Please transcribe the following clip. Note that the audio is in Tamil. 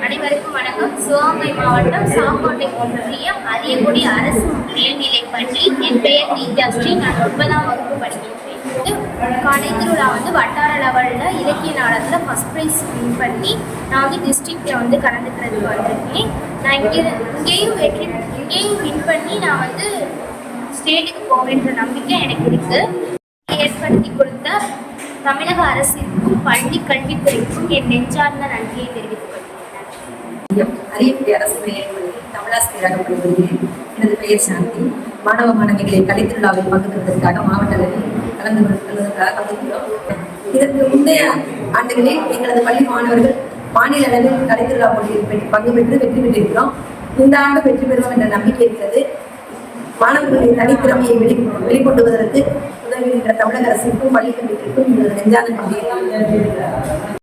அனைவருக்கும் வணக்கம். சிவகங்கை மாவட்டம் சாக்கோட்டை ஒன்றியம் அரியக்குடி அரசு மேல்நிலைப் பள்ளி. என் பெயர் நீஜாஸ்ரீ. நான் 9ஆம் வகுப்பு படிக்கின்றேன். கலைத்திருவிழா வட்டார லெவலில் இலக்கிய நாடகத்தில் ஃபஸ்ட் ப்ரைஸ் வின் பண்ணி நான் டிஸ்ட்ரிக்டில் கலந்துக்கிறதுக்கு வந்திருக்கேன். நான் இங்கேயும் வின் பண்ணி நான் ஸ்டேட்டுக்கு போவேன்ற நம்பிக்கை எனக்கு இருக்குது. ஏற்படுத்தி கொடுத்த தமிழக அரசிற்கும் பள்ளி கல்வித்துறைக்கும் என் நெஞ்சார்ந்த நன்றியை தெரிவித்துக் கொள்கிறேன். அரியக்குடி அரசு மேல்நிலைப்பள்ளி தமிழாசிரியராக பணிபுரிகிறேன். எனது பெயர் சாந்தி. மாணவ மாணவிகளை கலைத்திருவிழாவில் பங்கு பெறுவதற்காக மாவட்ட அளவில் கலந்து கொள்வதற்காக இதற்கு முந்தைய ஆண்டுகளில் எங்களது பள்ளி மாணவர்கள் மாநில அளவில் கலைத்திருவிழா போட்டியில் பங்கு பெற்று வெற்றி பெற்றிருக்கிறோம். இந்த ஆண்டு வெற்றி பெறுவோம் என்ற நம்பிக்கை இருக்கிறது. மாணவர்களுடைய தனித்திறமையை வெளிக்கொண்டுவதற்கு உதவுகின்ற தமிழக அரசுக்கும் பள்ளி கல்விக்கும் நெஞ்சார்ந்த நன்றியை